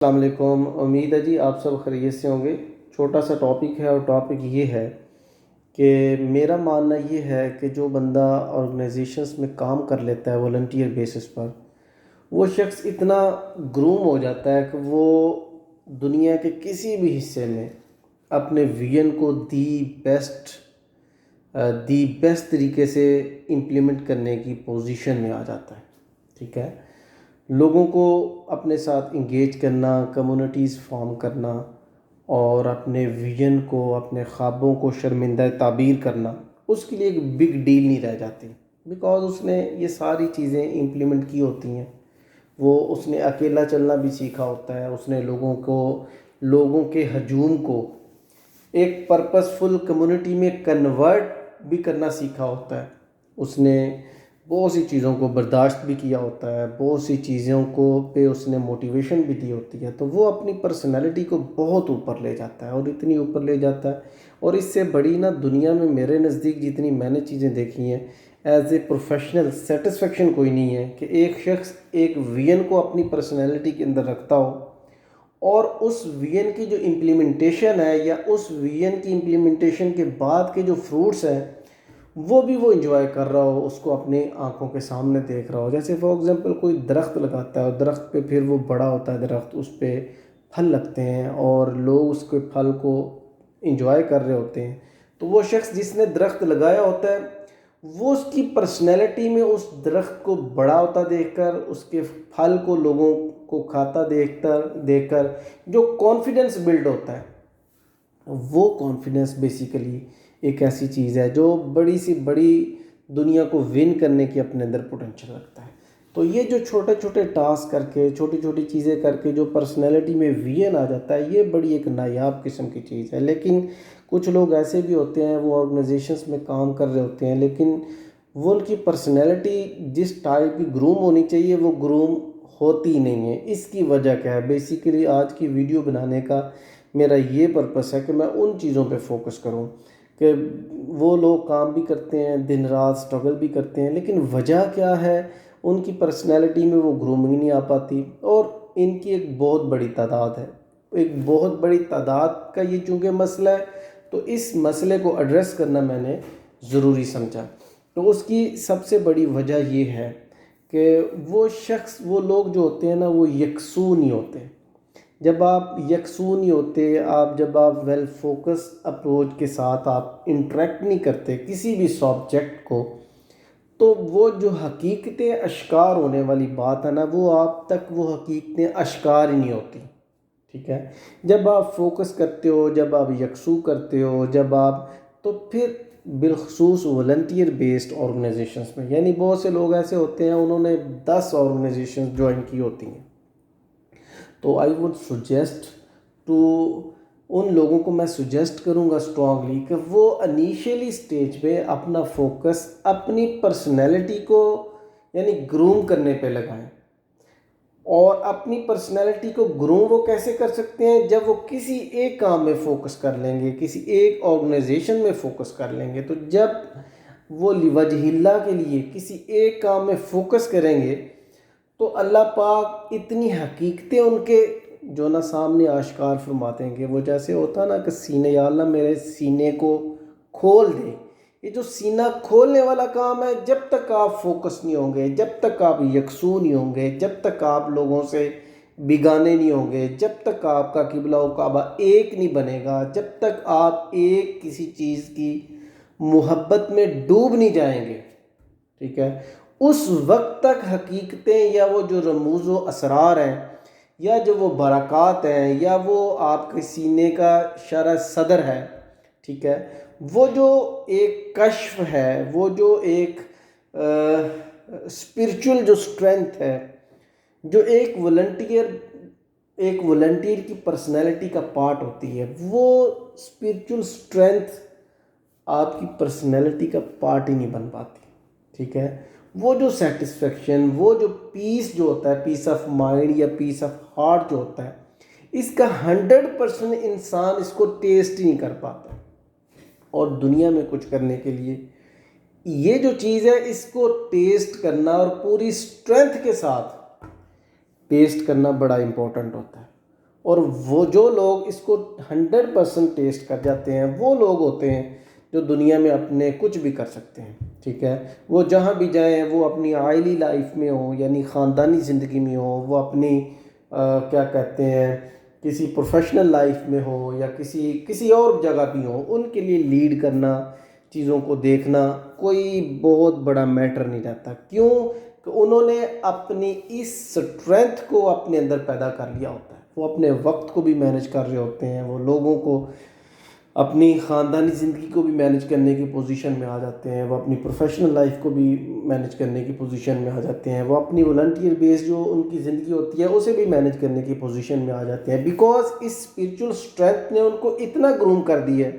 السلام علیکم، امید ہے جی آپ سب خیریت سے ہوں گے۔ چھوٹا سا ٹاپک ہے اور ٹاپک یہ ہے کہ میرا ماننا یہ ہے کہ جو بندہ آرگنائزیشنس میں کام کر لیتا ہے والنٹیئر بیسس پر، وہ شخص اتنا گروم ہو جاتا ہے کہ وہ دنیا کے کسی بھی حصے میں اپنے ویژن کو دی بیسٹ طریقے سے امپلیمنٹ کرنے کی پوزیشن میں آ جاتا ہے۔ ٹھیک ہے، لوگوں کو اپنے ساتھ انگیج کرنا، کمیونٹیز فارم کرنا اور اپنے ویژن کو، اپنے خوابوں کو شرمندہ تعبیر کرنا، اس کے لیے ایک بگ ڈیل نہیں رہ جاتی، بیکاز اس نے یہ ساری چیزیں امپلیمنٹ کی ہوتی ہیں۔ اس نے اکیلا چلنا بھی سیکھا ہوتا ہے، اس نے لوگوں کے ہجوم کو ایک پرپسفل کمیونٹی میں کنورٹ بھی کرنا سیکھا ہوتا ہے، اس نے بہت سی چیزوں کو برداشت بھی کیا ہوتا ہے، بہت سی چیزوں کو پہ اس نے موٹیویشن بھی دی ہوتی ہے، تو وہ اپنی پرسنالٹی کو بہت اوپر لے جاتا ہے، اور اتنی اوپر لے جاتا ہے، اور اس سے بڑی نا دنیا میں میرے نزدیک جتنی میں نے چیزیں دیکھی ہیں ایز اے پروفیشنل سیٹسفیکشن کوئی نہیں ہے کہ ایک شخص ایک ویژن کو اپنی پرسنالٹی کے اندر رکھتا ہو اور اس ویژن کی جو امپلیمنٹیشن ہے یا اس ویژن کی امپلیمنٹیشن کے بعد کے جو فروٹس ہیں وہ انجوائے کر رہا ہو، اس کو اپنی آنکھوں کے سامنے دیکھ رہا ہو۔ جیسے فار ایگزامپل کوئی درخت لگاتا ہے اور درخت پہ پھر وہ بڑا ہوتا ہے درخت، اس پہ پھل لگتے ہیں اور لوگ اس کے پھل کو انجوائے کر رہے ہوتے ہیں، تو وہ شخص جس نے درخت لگایا ہوتا ہے وہ اس کی پرسنالٹی میں اس درخت کو بڑا ہوتا دیکھ کر، اس کے پھل کو لوگوں کو کھاتا دیکھ کر جو کانفیڈنس بلڈ ہوتا ہے، وہ کانفیڈنس بیسیکلی ایک ایسی چیز ہے جو بڑی سی بڑی دنیا کو ون کرنے کی اپنے اندر پوٹینشیل رکھتا ہے۔ تو یہ جو چھوٹے چھوٹے ٹاسک کر کے، چھوٹی چھوٹی چیزیں کر کے جو پرسنالٹی میں ویژن آ جاتا ہے، یہ بڑی ایک نایاب قسم کی چیز ہے۔ لیکن کچھ لوگ ایسے بھی ہوتے ہیں، وہ آرگنائزیشنس میں کام کر رہے ہوتے ہیں، لیکن وہ ان کی پرسنالٹی جس ٹائپ کی گروم ہونی چاہیے وہ گروم ہوتی نہیں ہے۔ اس کی وجہ کیا ہے؟ بیسیکلی آج کی ویڈیو بنانے کا میرا یہ پرپس ہے کہ میں ان چیزوں پہ فوکس کروں کہ وہ لوگ کام بھی کرتے ہیں، دن رات سٹرگل بھی کرتے ہیں، لیکن وجہ کیا ہے؟ ان کی پرسنالٹی میں وہ گرومنگ نہیں آ پاتی، اور ان کی ایک بہت بڑی تعداد ہے۔ ایک بہت بڑی تعداد کا یہ چونکہ مسئلہ ہے، تو اس مسئلے کو ایڈریس کرنا میں نے ضروری سمجھا۔ تو اس کی سب سے بڑی وجہ یہ ہے کہ وہ لوگ جو ہوتے ہیں نا، وہ یکسو نہیں ہوتے۔ جب آپ یکسو نہیں ہوتے، جب آپ ویل فوکس اپروچ کے ساتھ آپ انٹریکٹ نہیں کرتے کسی بھی سبجیکٹ کو، تو وہ جو حقیقتیں اشکار ہونے والی بات ہے نا، وہ آپ تک وہ حقیقتیں اشکار ہی نہیں ہوتی۔ ٹھیک ہے، جب آپ فوکس کرتے ہو، جب آپ یکسو کرتے ہو، تو پھر بالخصوص والنٹیئر بیسڈ آرگنائزیشنس میں، یعنی بہت سے لوگ ایسے ہوتے ہیں انہوں نے 10 آرگنائزیشنز جوائن کی ہوتی ہیں، تو آئی وڈ سجیسٹ ٹو ان لوگوں کو میں سجیسٹ کروں گا اسٹرانگلی کہ وہ انیشیلی سٹیج پہ اپنا فوکس اپنی پرسنالٹی کو یعنی گروم کرنے پہ لگائیں۔ اور اپنی پرسنالٹی کو گروم وہ کیسے کر سکتے ہیں؟ جب وہ کسی ایک کام میں فوکس کر لیں گے، کسی ایک آرگنائزیشن میں فوکس کر لیں گے، تو جب وہ لوجہ اللہ کے لیے کسی ایک کام میں فوکس کریں گے تو اللہ پاک اتنی حقیقتیں ان کے جو نا سامنے آشکار فرماتے ہیں کہ وہ جیسے ہوتا نا کہ سینے، یا اللہ میرے سینے کو کھول دے۔ یہ جو سینہ کھولنے والا کام ہے، جب تک آپ فوکس نہیں ہوں گے، جب تک آپ یکسو نہیں ہوں گے، جب تک آپ لوگوں سے بیگانے نہیں ہوں گے، جب تک آپ کا قبلہ و کعبہ ایک نہیں بنے گا، جب تک آپ ایک کسی چیز کی محبت میں ڈوب نہیں جائیں گے، ٹھیک ہے، اس وقت تک حقیقتیں یا وہ جو رموز و اسرار ہیں یا جو وہ برکات ہیں یا وہ آپ کے سینے کا شرح صدر ہے، ٹھیک ہے، وہ جو ایک کشف ہے، وہ جو ایک اسپرچول جو اسٹرینتھ ہے، جو ایک والنٹیئر کی پرسنالٹی کا پارٹ ہوتی ہے، وہ اسپرچول اسٹرینتھ آپ کی پرسنالٹی کا پارٹ ہی نہیں بن پاتی۔ ٹھیک ہے، وہ جو سیٹسفیکشن، وہ جو پیس جو ہوتا ہے، پیس آف مائنڈ یا پیس آف ہارٹ جو ہوتا ہے، اس کا 100% انسان اس کو ٹیسٹ ہی نہیں کر پاتا۔ اور دنیا میں کچھ کرنے کے لیے یہ جو چیز ہے، اس کو ٹیسٹ کرنا اور پوری اسٹرینتھ کے ساتھ ٹیسٹ کرنا بڑا امپورٹنٹ ہوتا ہے۔ اور وہ جو لوگ اس کو 100% ٹیسٹ کر جاتے ہیں وہ لوگ ہوتے ہیں جو دنیا میں اپنے کچھ بھی کر سکتے ہیں، ٹھیک ہے. وہ جہاں بھی جائیں، وہ اپنی عائلی لائف میں ہوں یعنی خاندانی زندگی میں ہوں، وہ اپنی کیا کہتے ہیں کسی پروفیشنل لائف میں ہو یا کسی اور جگہ بھی ہو، ان کے لیے لیڈ کرنا، چیزوں کو دیکھنا کوئی بہت بڑا میٹر نہیں رہتا. کیوں کہ انہوں نے اپنی اس سٹرینتھ کو اپنے اندر پیدا کر لیا ہوتا ہے. وہ اپنے وقت کو بھی مینج کر رہے ہوتے ہیں، وہ لوگوں کو اپنی خاندانی زندگی کو بھی مینج کرنے کی پوزیشن میں آ جاتے ہیں، وہ اپنی پروفیشنل لائف کو بھی مینج کرنے کی پوزیشن میں آ جاتے ہیں، وہ اپنی والنٹیئر بیس جو ان کی زندگی ہوتی ہے اسے بھی مینج کرنے کی پوزیشن میں آ جاتے ہیں، بیکاز اس اسپریچول اسٹرینتھ نے ان کو اتنا گروم کر دیا ہے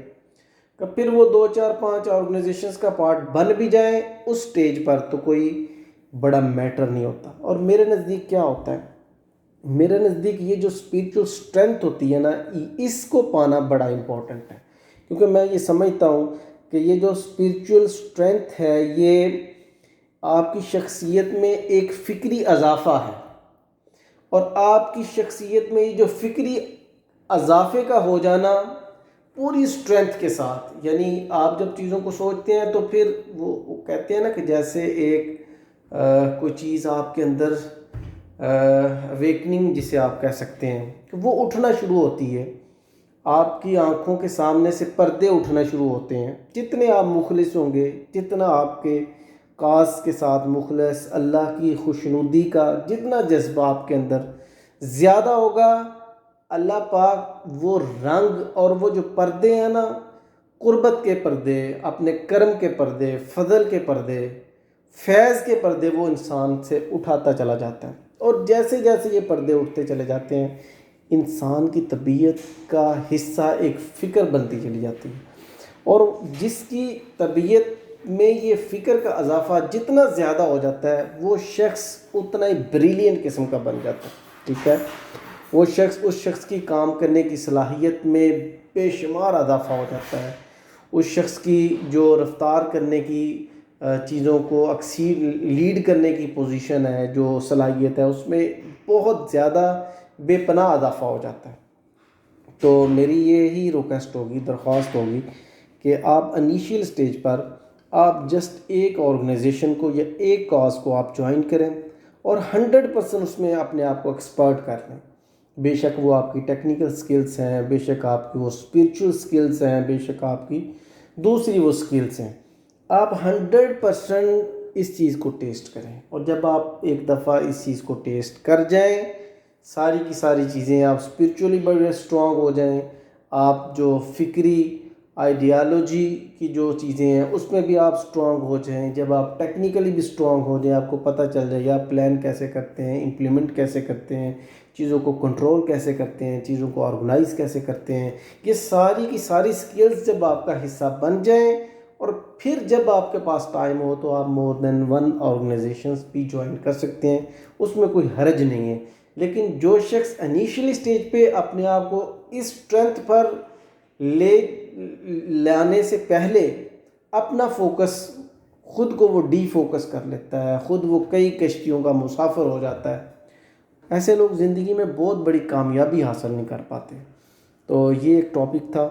کہ پھر وہ 2 4 5 آرگنائزیشنز کا پارٹ بن بھی جائیں اس سٹیج پر تو کوئی بڑا میٹر نہیں ہوتا. اور میرے نزدیک کیا ہوتا ہے، میرے نزدیک یہ جو اسپریچول اسٹرینتھ ہوتی ہے نا، اس کو پانا بڑا امپورٹنٹ ہے. کیونکہ میں یہ سمجھتا ہوں کہ یہ جو اسپریچول اسٹرینتھ ہے یہ آپ کی شخصیت میں ایک فکری اضافہ ہے، اور آپ کی شخصیت میں یہ جو فکری اضافے کا ہو جانا پوری اسٹرینتھ کے ساتھ، یعنی آپ جب چیزوں کو سوچتے ہیں تو پھر وہ کہتے ہیں نا کہ جیسے ایک کوئی چیز آپ کے اندر اویکننگ جسے آپ کہہ سکتے ہیں کہ وہ اٹھنا شروع ہوتی ہے، آپ کی آنکھوں کے سامنے سے پردے اٹھنا شروع ہوتے ہیں. جتنے آپ مخلص ہوں گے، جتنا آپ کے کاز کے ساتھ مخلص، اللہ کی خوشنودی کا جتنا جذبہ آپ کے اندر زیادہ ہوگا، اللہ پاک وہ رنگ اور وہ جو پردے ہیں نا، قربت کے پردے، اپنے کرم کے پردے، فضل کے پردے، فیض کے پردے وہ انسان سے اٹھاتا چلا جاتا ہے. اور جیسے جیسے یہ پردے اٹھتے چلے جاتے ہیں انسان کی طبیعت کا حصہ ایک فکر بنتی چلی جاتی ہے، اور جس کی طبیعت میں یہ فکر کا اضافہ جتنا زیادہ ہو جاتا ہے وہ شخص اتنا ہی بریلینٹ قسم کا بن جاتا ہے، ٹھیک ہے. وہ شخص اس شخص کی کام کرنے کی صلاحیت میں بے شمار اضافہ ہو جاتا ہے. اس شخص کی جو رفتار کرنے کی چیزوں کو اکثیر لیڈ کرنے کی پوزیشن ہے، جو صلاحیت ہے، اس میں بہت زیادہ بے پناہ اضافہ ہو جاتا ہے. تو میری یہی ریکویسٹ ہوگی، درخواست ہوگی کہ آپ انیشیل سٹیج پر آپ جسٹ ایک آرگنائزیشن کو یا ایک کاز کو آپ جوائن کریں اور 100% اس میں اپنے آپ کو ایکسپرٹ کر لیں. بے شک وہ آپ کی ٹیکنیکل سکلز ہیں، بے شک آپ کی وہ اسپریچول سکلز ہیں، بے شک آپ کی دوسری وہ سکلز ہیں، آپ 100% اس چیز کو ٹیسٹ کریں. اور جب آپ ایک دفعہ اس چیز کو ٹیسٹ کر جائیں، ساری کی ساری چیزیں آپ اسپریچولی بڑے اسٹرانگ ہو جائیں، آپ جو فکری آئیڈیالوجی کی جو چیزیں ہیں اس میں بھی آپ اسٹرانگ ہو جائیں، جب آپ ٹیکنیکلی بھی اسٹرانگ ہو جائیں، آپ کو پتہ چل جائے آپ پلان کیسے کرتے ہیں، امپلیمنٹ کیسے کرتے ہیں، چیزوں کو کنٹرول کیسے کرتے ہیں، چیزوں کو آرگنائز کیسے کرتے ہیں، یہ ساری کی ساری سکلز جب آپ کا حصہ بن جائیں، اور پھر جب آپ کے پاس ٹائم ہو تو آپ مور دین 1 آرگنائزیشنز بھی جوائن کر سکتے ہیں، اس میں کوئی حرج نہیں ہے. لیکن جو شخص انیشلی سٹیج پہ اپنے آپ کو اس اسٹرینتھ پر لانے سے پہلے اپنا فوکس خود کو وہ ڈی فوکس کر لیتا ہے، خود وہ کئی کشتیوں کا مسافر ہو جاتا ہے، ایسے لوگ زندگی میں بہت بڑی کامیابی حاصل نہیں کر پاتے. تو یہ ایک ٹاپک تھا،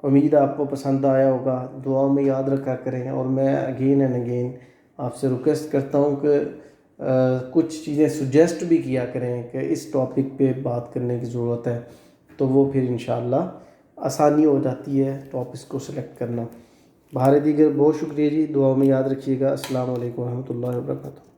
امید ہے آپ کو پسند آیا ہوگا، دعاؤں میں یاد رکھا کریں. اور میں اگین اینڈ اگین آپ سے ریکویسٹ کرتا ہوں کہ کچھ چیزیں سجیسٹ بھی کیا کریں کہ اس ٹاپک پہ بات کرنے کی ضرورت ہے، تو وہ پھر انشاءاللہ آسانی ہو جاتی ہے ٹاپکس کو سلیکٹ کرنا. بہر دیگر بہت شکریہ جی، دعاؤں میں یاد رکھیے گا. السلام علیکم ورحمۃ اللہ وبرکاتہ.